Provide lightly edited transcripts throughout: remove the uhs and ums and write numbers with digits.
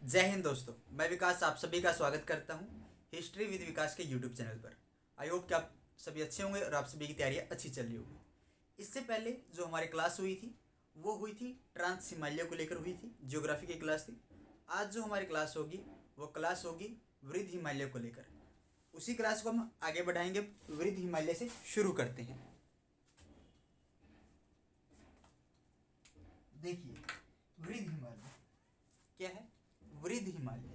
जय हिंद दोस्तों, मैं विकास आप सभी का स्वागत करता हूं हिस्ट्री विद विकास के यूट्यूब चैनल पर। आई होप कि आप सभी अच्छे होंगे और आप सभी की तैयारियां अच्छी चल रही होगी। इससे पहले जो हमारी क्लास हुई थी वो हुई थी ट्रांस हिमालय को लेकर हुई थी, जियोग्राफी की क्लास थी। आज जो हमारी क्लास होगी वो क्लास होगी वृद्ध हिमालय को लेकर। उसी क्लास को हम आगे बढ़ाएंगे, वृद्ध हिमालय से शुरू करते हैं। देखिए, वृद्ध हिमालय क्या है? वृद्ध हिमालय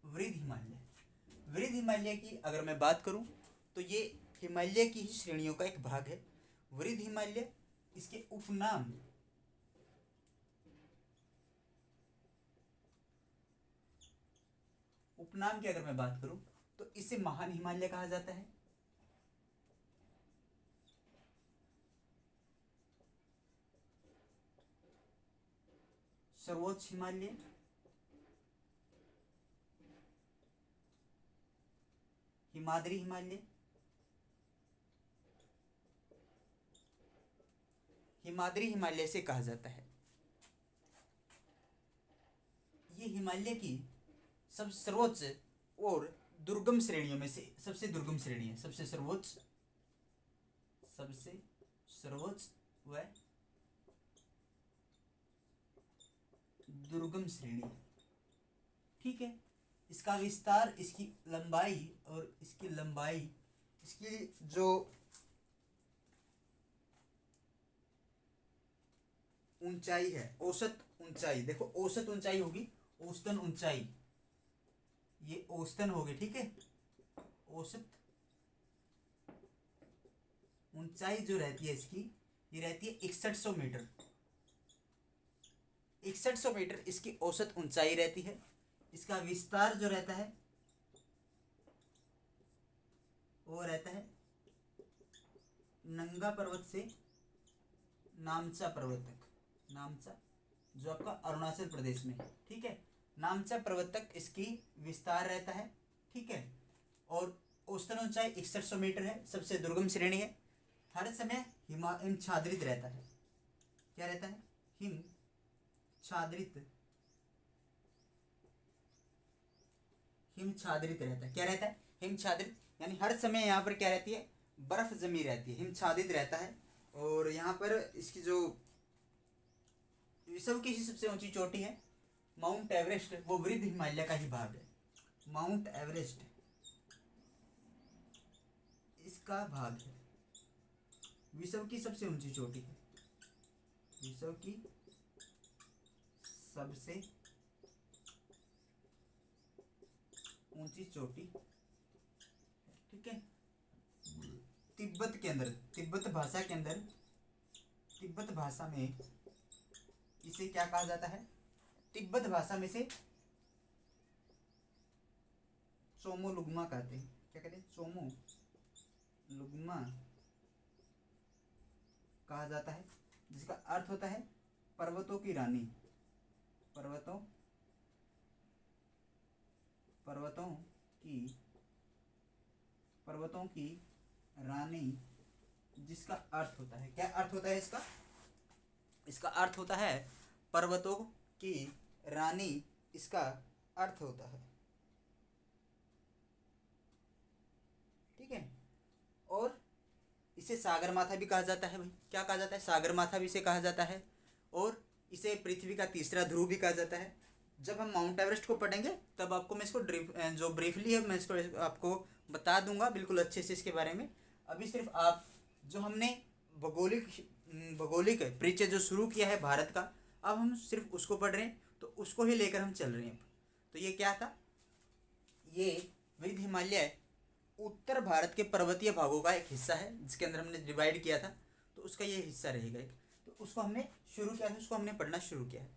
वृद्ध हिमालय वृद्ध हिमालय की अगर मैं बात करूं तो ये हिमालय की ही श्रेणियों का एक भाग है। वृद्ध हिमालय, इसके उपनाम की अगर मैं बात करूं तो इसे महान हिमालय कहा जाता है। सर्वोच्च हिमालय, हिमाद्री हिमालय, हिमाद्री हिमालय से कहा जाता है। ये हिमालय की सब सर्वोच्च और दुर्गम श्रेणियों में से सबसे दुर्गम श्रेणी है। सबसे सर्वोच्च व दुर्गम श्रेणी, ठीक है। इसका विस्तार, इसकी लंबाई और इसकी जो ऊंचाई है, औसत ऊंचाई, देखो औसत ऊंचाई होगी, औसतन ऊंचाई, ये औसतन होगी, ठीक है। औसत ऊंचाई जो रहती है इसकी, ये रहती है 6100 मीटर। 6100 मीटर इसकी औसत ऊंचाई रहती है। इसका विस्तार जो रहता है वो रहता है नंगा पर्वत से नामचा पर्वत तक। नामचा जो आपका अरुणाचल प्रदेश में है, ठीक है। नामचा पर्वत तक इसकी विस्तार रहता है, ठीक है। और औसतन ऊंचाई 6100 मीटर है, सबसे दुर्गम श्रेणी है। हर समय हिमच्छादित रहता है। क्या रहता है? हिमच्छादित रहता है। क्या रहता है? हिमच्छादित, यानी हर समय यहाँ पर क्या रहती है? बर्फ जमी रहती है, हिमच्छादित रहता है। और यहाँ पर इसकी जो विश्व की सबसे ऊंची चोटी है माउंट एवरेस्ट, वो वृद्ध हिमालय का ही भाग है। माउंट एवरेस्ट इसका भाग है। विश्व की सबसे ऊंची चोटी है, विश्व की सबसे ऊंची चोटी, ठीक है। तिब्बत के अंदर, तिब्बत भाषा में इसे क्या कहा जाता है? तिब्बत भाषा में से चोमोलुग्मा कहते हैं। क्या कहते हैं? चोमोलुग्मा कहा जाता है, जिसका अर्थ होता है पर्वतों की रानी। पर्वतों की रानी, जिसका अर्थ होता है, क्या अर्थ होता है इसका? इसका अर्थ होता है पर्वतों की रानी, इसका अर्थ होता है, ठीक है। और इसे सागरमाथा भी कहा जाता है भाई। क्या कहा जाता है? सागरमाथा भी इसे कहा जाता है। और इसे पृथ्वी का तीसरा ध्रुव भी कहा जाता है। जब हम माउंट एवरेस्ट को पढ़ेंगे तब आपको मैं इसको जो ब्रीफली है मैं इसको आपको बता दूंगा बिल्कुल अच्छे से इसके बारे में। अभी सिर्फ आप जो हमने भौगोलिक परिचय जो शुरू किया है भारत का, अब हम सिर्फ उसको पढ़ रहे हैं, तो उसको ही लेकर हम चल रहे हैं। तो ये क्या था? ये वृद्ध हिमालय उत्तर भारत के पर्वतीय भागों का एक हिस्सा है, जिसके अंदर हमने डिवाइड किया था, तो उसका ये हिस्सा रहेगा एक। तो उसको हमने शुरू किया था, उसको हमने पढ़ना शुरू किया है।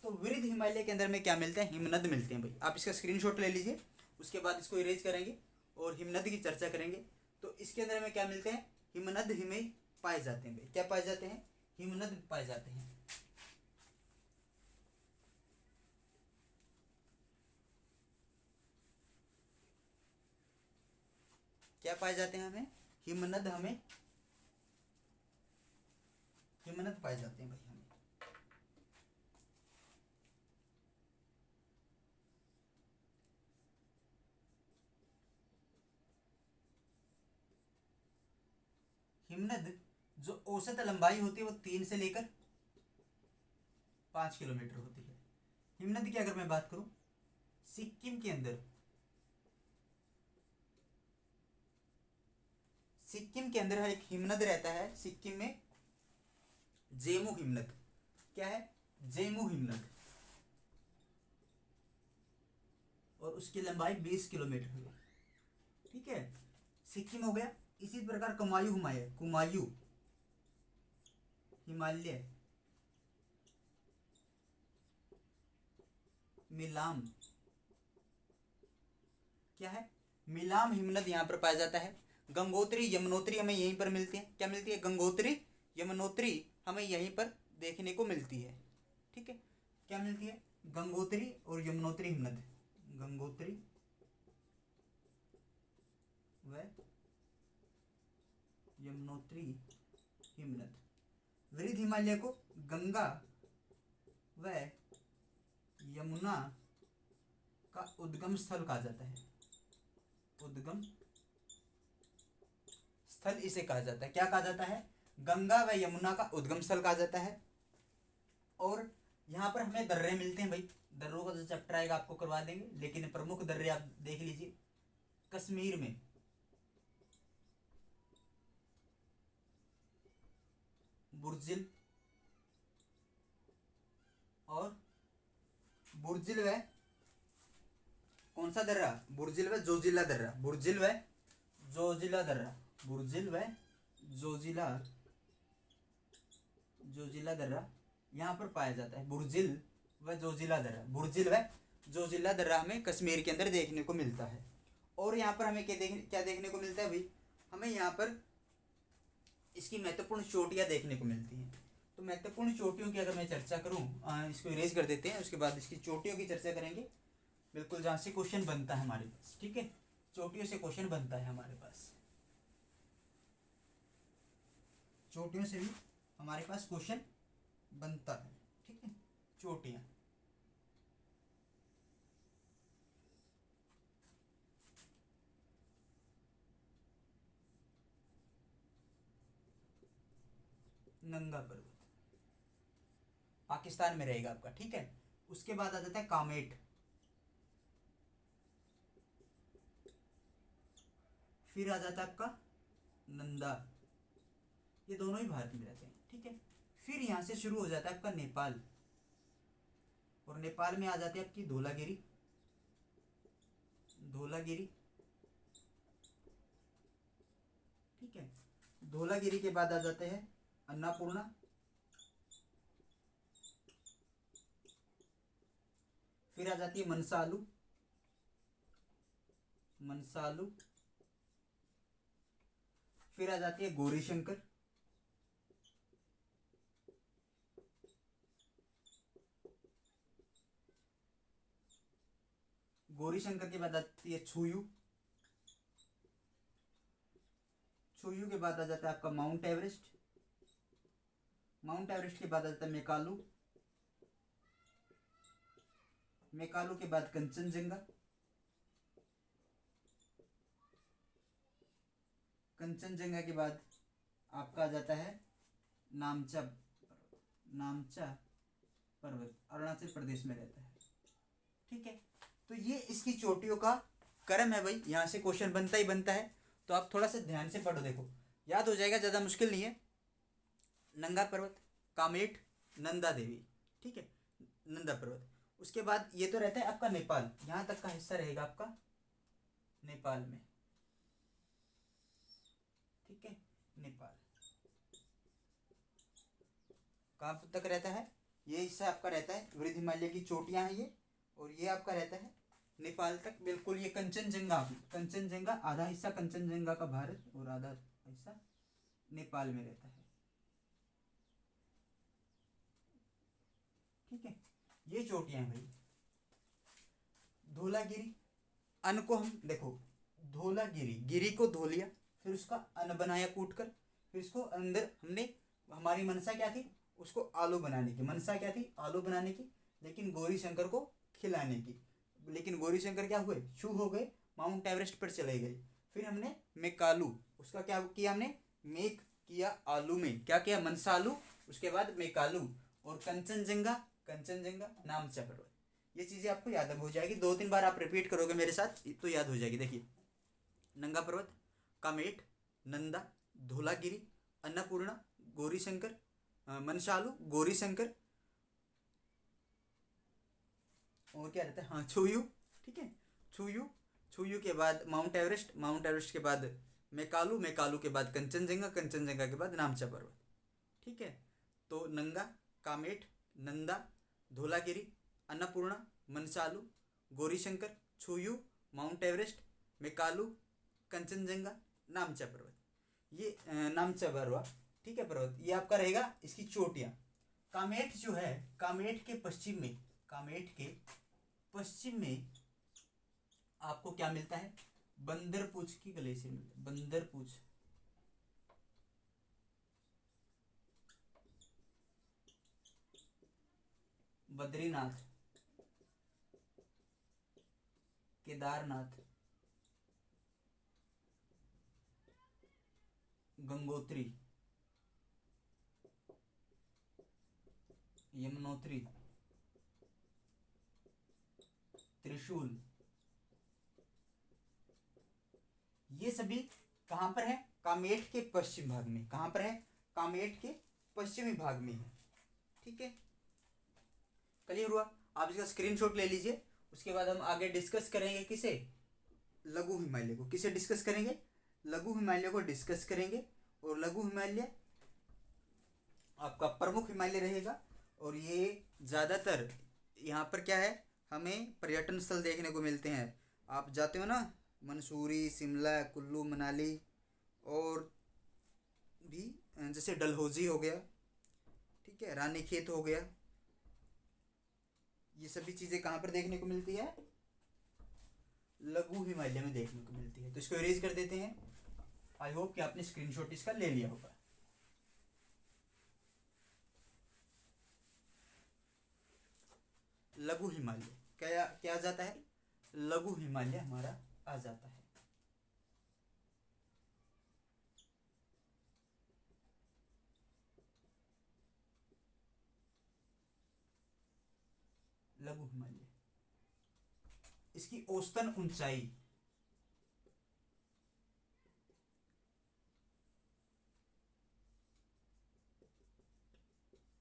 तो वृद्ध हिमालय के अंदर में क्या मिलते हैं? हिमनद मिलते हैं भाई। आप इसका स्क्रीनशॉट ले लीजिए, उसके बाद इसको इरेज करेंगे और हिमनद की चर्चा करेंगे। तो इसके अंदर में क्या मिलते हैं? हिमनद हिमे पाए जाते हैं भाई। क्या पाए जाते हैं? हिमनद पाए जाते हैं। क्या पाए जाते हैं हमें? हिमनद पाए जाते हैं भाई हमें। हिमनद जो औसत लंबाई होती है वो 3 से लेकर 5 किलोमीटर होती है। हिमनद की अगर मैं बात करूं, सिक्किम के अंदर, एक हिमनद रहता है सिक्किम में, जेमू हिमनद। क्या है? जेमू हिमनद, और उसकी लंबाई 20 किलोमीटर है। ठीक है, सिक्किम हो गया। इसी प्रकार कुमायूं हिमालय, मिलाम, क्या है? मिलाम हिमनद यहाँ पर पाया जाता है। गंगोत्री यमुनोत्री हमें यहीं पर मिलती है। क्या मिलती है? गंगोत्री यमुनोत्री हमें यहीं पर देखने को मिलती है। ठीक है, क्या मिलती है? गंगोत्री और यमुनोत्री हिमनद, गंगोत्री व यमुनोत्री हिमनद। वृद्ध हिमालय को गंगा व यमुना का उद्गम स्थल कहा जाता है। उद्गम स्थल इसे कहा जाता है। क्या कहा जाता है? गंगा व यमुना का उद्गम स्थल कहा जाता है। और यहाँ पर हमें दर्रे मिलते हैं भाई। दर्रों का जो चैप्टर आएगा आपको करवा देंगे, लेकिन प्रमुख दर्रे आप देख लीजिए। कश्मीर में बुर्जिल और बुर्जिल व कौन सा दर्रा? बुर्जिल व जोजिला दर्रा। बुर्जिल व जोजिला दर्रा, बुर्जिल व जोजिला दर्रा यहाँ पर पाया जाता है। बुर्जिल व जोजिला दर्रा, बुर्जिल व जोजिला दर्रा हमें कश्मीर के अंदर देखने को मिलता है। और यहाँ पर हमें क्या देखने को मिलता है भाई? हमें यहाँ पर इसकी महत्वपूर्ण चोटियाँ देखने को मिलती हैं। तो महत्वपूर्ण चोटियों की अगर मैं चर्चा करूँ, इसको इरेज कर देते हैं, उसके बाद इसकी चोटियों की चर्चा करेंगे। बिल्कुल, जहाँ से क्वेश्चन बनता है हमारे पास। ठीक है, चोटियों से क्वेश्चन बनता है हमारे पास, चोटियों से भी हमारे पास क्वेश्चन बनता है। ठीक है, चोटियाँ। नंगा पर्वत पाकिस्तान में रहेगा आपका। ठीक है, उसके बाद आ जाता है कामेट, फिर आ जाता है आपका नंदा। ये दोनों ही भारत में रहते हैं। ठीक है, फिर यहाँ से शुरू हो जाता है आपका नेपाल, और नेपाल में आ जाती है आपकी धौलागिरी। ठीक है, धौलागिरी के बाद आ जाते हैं अन्नपूर्णा, फिर आ जाती है मनसालू, फिर आ जाती है गौरीशंकर, के बाद आती है छुयू, के बाद आ जाता है आपका माउंट एवरेस्ट, के बाद आ जाता है मेकालू के बाद कंचनजंगा, के बाद आपका आ जाता है नामचा पर्वत, अरुणाचल प्रदेश में रहता है। ठीक है, तो ये इसकी चोटियों का क्रम है भाई। यहाँ से क्वेश्चन बनता ही बनता है, तो आप थोड़ा सा ध्यान से पढ़ो, देखो याद हो जाएगा, ज़्यादा मुश्किल नहीं है। नंगा पर्वत, कामेट, नंदा देवी। ठीक है, नंदा पर्वत। उसके बाद ये तो रहता है आपका नेपाल, यहाँ तक का हिस्सा रहेगा आपका नेपाल में। ठीक है, नेपाल कहाँ तक रहता है? ये हिस्सा आपका रहता है, वृद्ध हिमालय की चोटियाँ हैं ये, और ये आपका रहता है नेपाल तक। बिल्कुल, ये कंचनजंगा आधा हिस्सा कंचनजंगा का भारत और आधा हिस्सा नेपाल में रहता है। ठीक है, ये चोटियां हैं भाई। धौलागिरी, अन को हम देखो, धोला गिरी, गिरी को धो लिया, फिर उसका अन्न बनाया कूट कर, फिर इसको अंदर हमने, हमारी मनसा क्या थी, उसको आलू बनाने की मनसा क्या थी, आलू बनाने की, लेकिन गौरी शंकर को खिलाने की। लेकिन गौरी शंकर क्या हुए, छू हो गए, माउंट एवरेस्ट पर चले गए। फिर हमने मेकालू, उसका क्या किया हमने, मेक किया आलू में, क्या किया, मनसा आलू, उसके बाद मेकालू, और कंचनजंगा, कंचनजंगा नामचा पर्वत। ये चीज़ें आपको याद हो जाएगी, 2-3 बार आप रिपीट करोगे मेरे साथ तो याद हो जाएगी। देखिए, नंगा पर्वत, कामेट, नंदा, धौलागिरी, अन्नपूर्णा, गौरी शंकर, मनसालू, गौरी शंकर, और क्या रहता है, हाँ छुयू, ठीक है, छुयू, छुयू के बाद माउंट एवरेस्ट, माउंट एवरेस्ट के बाद मेकालू, मेकालू के बाद कंचनजंगा, कंचनजंगा के बाद नामचा पर्वत। ठीक है, तो नंगा, कामेट, नंदा, धौलागिरी, अन्नपूर्णा, मनसालू, गौरीशंकर, छुयू, माउंट एवरेस्ट, मेकालू, कंचनजंगा, नामचा पर्वत। ये नामचा पर्वत, ठीक है, पर्वत ये आपका रहेगा, इसकी चोटियाँ। कामेट जो है, कामेट के पश्चिम में, कामेट के पश्चिम में आपको क्या मिलता है, बंदरपूछ की ग्लेशियर मिलता है, बंदरपूछ, बद्रीनाथ, केदारनाथ, गंगोत्री, यमुनोत्री, त्रिशूल, ये सभी कहां पर है, कामेट के पश्चिम भाग में। कहां पर है, कामेट के पश्चिमी भाग में है। ठीक है, क्लियर हुआ। आप इसका स्क्रीनशॉट ले लीजिए। उसके बाद हम आगे डिस्कस करेंगे किसे, लघु हिमालय को। किसे डिस्कस करेंगे, लघु हिमालय को डिस्कस करेंगे। और लघु हिमालय आपका प्रमुख हिमालय रहेगा। और ये ज़्यादातर यहाँ पर क्या है, हमें पर्यटन स्थल देखने को मिलते हैं। आप जाते हो ना मंसूरी, शिमला, कुल्लू मनाली, और भी जैसे डलहौजी हो गया, ठीक है, रानीखेत हो गया, ये सभी चीज़ें कहाँ पर देखने को मिलती है, लघु हिमालय में देखने को मिलती है। तो इसको इरेज कर देते हैं। आई होप कि आपने स्क्रीनशॉट इसका ले लिया होगा। लघु हिमालय क्या क्या आ जाता है, लघु हिमालय हमारा आ जाता है। लघु हिमालय, इसकी औसतन ऊंचाई,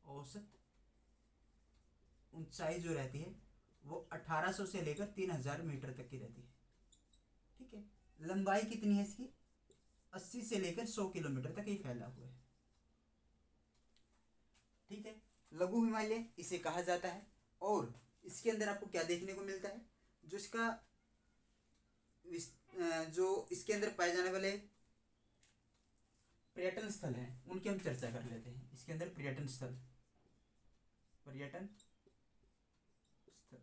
औसत ऊंचाई जो रहती है वो 1800 से लेकर 3000 मीटर तक की रहती है। ठीक है, लंबाई कितनी है इसकी, 80 से लेकर 100 किलोमीटर तक ही फैला हुआ है। ठीक है, लघु हिमालय इसे कहा जाता है। और इसके अंदर आपको क्या देखने को मिलता है, जो इसका जो इसके अंदर पाए जाने वाले पर्यटन स्थल हैं उनकी हम चर्चा कर लेते हैं। इसके अंदर पर्यटन स्थल, पर्यटन स्थल,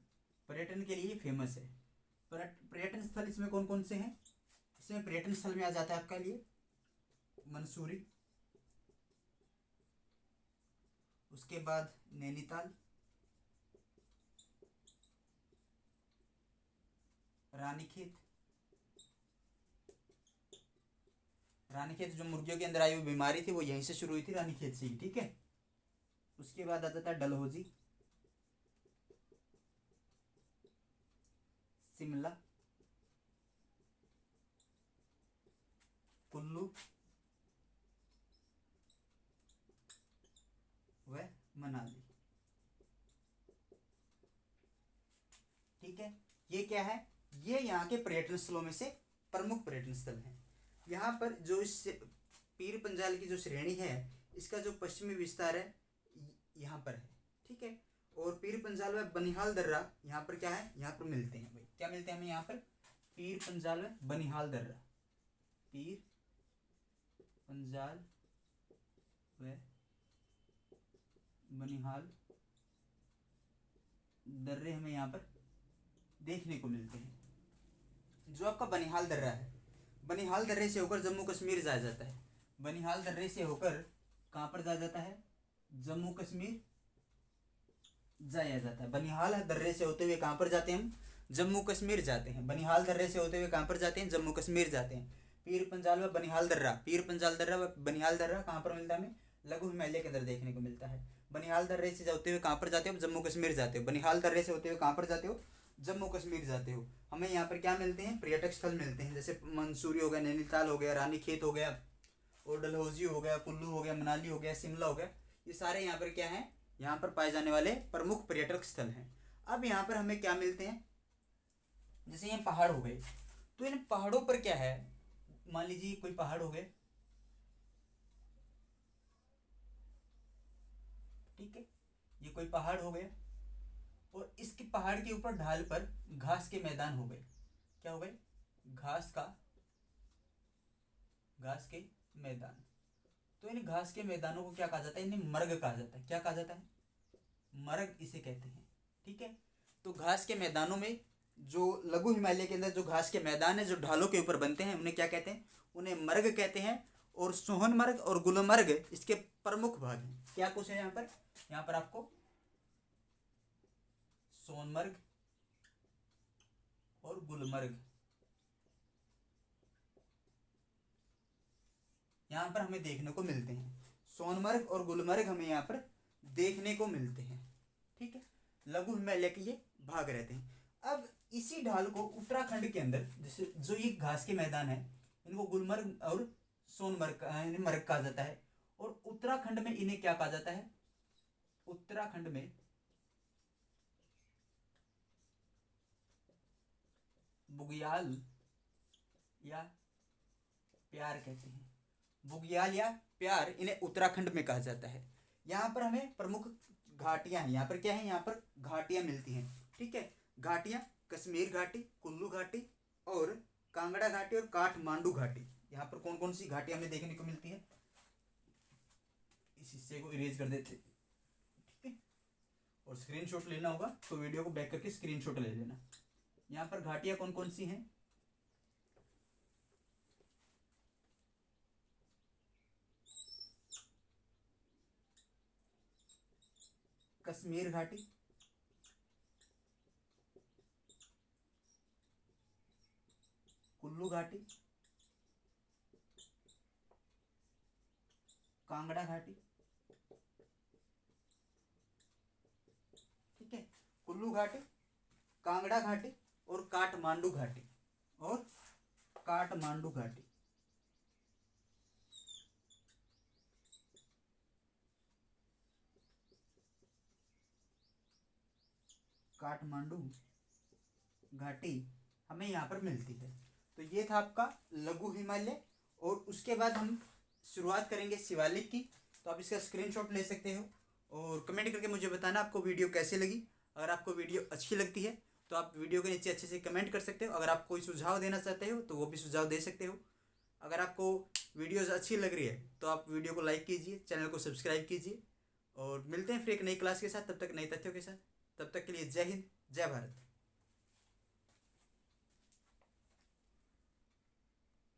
पर्यटन के लिए फेमस है। पर्यटन स्थल इसमें कौन कौन से हैं, इसमें पर्यटन स्थल में आ जाता है आपका लिए मंसूरी, उसके बाद नैनीताल, रानीखेत, रानीखेत जो मुर्गियों के अंदर आई हुई बीमारी थी वो यहीं से शुरू हुई थी, रानीखेत से ही। ठीक है, उसके बाद आता था डलहौजी, शिमला, कुल्लू व मनाली। ठीक है, ये क्या है, ये यहाँ के पर्यटन स्थलों में से प्रमुख पर्यटन स्थल हैं। यहाँ पर जो इस पीर पंजाल की जो श्रेणी है इसका जो पश्चिमी विस्तार है यहाँ पर है। ठीक है, और पीर पंजाल व बनिहाल दर्रा यहाँ पर क्या है, यहाँ पर मिलते हैं भाई, क्या मिलते हैं हमें यहाँ पर, पीर पंजाल व बनिहाल दर्रा, पीर पंजाल व बनिहाल दर्रे हमें यहाँ पर देखने को मिलते हैं। जो आपका बनिहाल दर्रा है बनिहाल दर्रे से होकर जम्मू कश्मीर जाया जाता है। बनिहाल दर्रे से होकर कहाँ पर जाया जाता है? जम्मू कश्मीर जाया जाता है। बनिहाल दर्रे से होते हुए कहाँ पर जाते हैं हम? जम्मू कश्मीर जाते हैं। बनिहाल दर्रे से होते हुए कहाँ पर जाते हैं? जम्मू कश्मीर जाते हैं। पीर पंजाल व बनिहाल दर्रा, पीर पंजाल दर्रा व बनिहाल दर्रा कहाँ पर मिलता है हमें? लघु हिमालय के अंदर देखने को मिलता है। बनिहाल दर्रे से होते हुए कहाँ पर जाते हो? जम्मू कश्मीर जाते हो। बनिहाल दर्रे से होते हुए कहाँ पर जाते हो? जम्मू कश्मीर जाते हो। हमें यहाँ पर क्या मिलते हैं? पर्यटक स्थल मिलते हैं, जैसे मंसूरी हो गया, नैनीताल हो गया, रानीखेत हो गया, और डलहौजी हो गया, कुल्लू हो गया, मनाली हो गया, शिमला हो गया। ये सारे यहाँ पर क्या हैं? यहाँ पर पाए जाने वाले प्रमुख पर्यटक स्थल हैं। अब यहाँ पर हमें क्या मिलते हैं? जैसे ये पहाड़ हो गए, तो इन पहाड़ों पर क्या है? मान लीजिए कोई पहाड़ हो गए, ठीक है, ये कोई पहाड़ हो गया, और इसके पहाड़ के ऊपर ढाल पर घास के मैदान हो गए। क्या हो गए? घास के मैदान। तो इन घास के मैदानों को क्या कहा जाता है? इन्हें मर्ग कहा जाता है। क्या कहा जाता है? मर्ग इसे कहते हैं, ठीक है। तो घास के मैदानों में जो लघु हिमालय के अंदर जो घास के मैदान है, जो ढालों के ऊपर बनते हैं, उन्हें क्या कहते हैं? उन्हें मर्ग कहते हैं। और सोहनमर्ग और गुलमर्ग इसके प्रमुख भाग हैं। क्या कुछ है यहाँ पर? यहाँ पर आपको सोनमर्ग और गुलमर्ग यहाँ पर हमें देखने को मिलते हैं। सोनमर्ग और गुलमर्ग हमें यहाँ पर देखने को मिलते हैं, ठीक है। लघु हिमालय के ये भाग रहते हैं। अब इसी ढाल को उत्तराखंड के अंदर, जैसे जो ये घास के मैदान है, इनको गुलमर्ग और सोनमर्ग मर्ग कहा जाता है। और उत्तराखंड में इन्हें क्या कहा जाता है? उत्तराखंड में बुग्याल या प्यार कहते हैं। बुग्याल या प्यार इन्हें उत्तराखंड में कहा जाता है। यहाँ पर हमें प्रमुख घाटियां हैं। यहाँ पर क्या है? यहाँ पर घाटियां मिलती हैं, ठीक है। घाटियां कश्मीर घाटी, कुल्लू घाटी, और कांगड़ा घाटी, और काठमांडू घाटी। यहाँ पर कौन कौन सी घाटियां हमें देखने को मिलती है? इस हिस्से को इरेज कर देते, ठीक है। और स्क्रीनशॉट लेना होगा तो वीडियो को बैक करके स्क्रीनशॉट ले लेना। यहाँ पर घाटियां कौन कौन सी हैं? कश्मीर घाटी, कुल्लू घाटी, कांगड़ा घाटी, ठीक है। कुल्लू घाटी, कांगड़ा घाटी, और काठमांडू घाटी, और काठमांडू घाटी। काठमांडू घाटी हमें यहाँ पर मिलती है। तो ये था आपका लघु हिमालय। और उसके बाद हम शुरुआत करेंगे शिवालिक की। तो आप इसका स्क्रीनशॉट ले सकते हो और कमेंट करके मुझे बताना आपको वीडियो कैसे लगी। अगर आपको वीडियो अच्छी लगती है तो आप वीडियो के नीचे अच्छे से कमेंट कर सकते हो। अगर आप कोई सुझाव देना चाहते हो तो वो भी सुझाव दे सकते हो। अगर आपको वीडियोज़ अच्छी लग रही है तो आप वीडियो को लाइक कीजिए, चैनल को सब्सक्राइब कीजिए, और मिलते हैं फिर एक नई क्लास के साथ। तब तक नए तथ्यों के साथ। तब तक के लिए जय हिंद, जय भारत।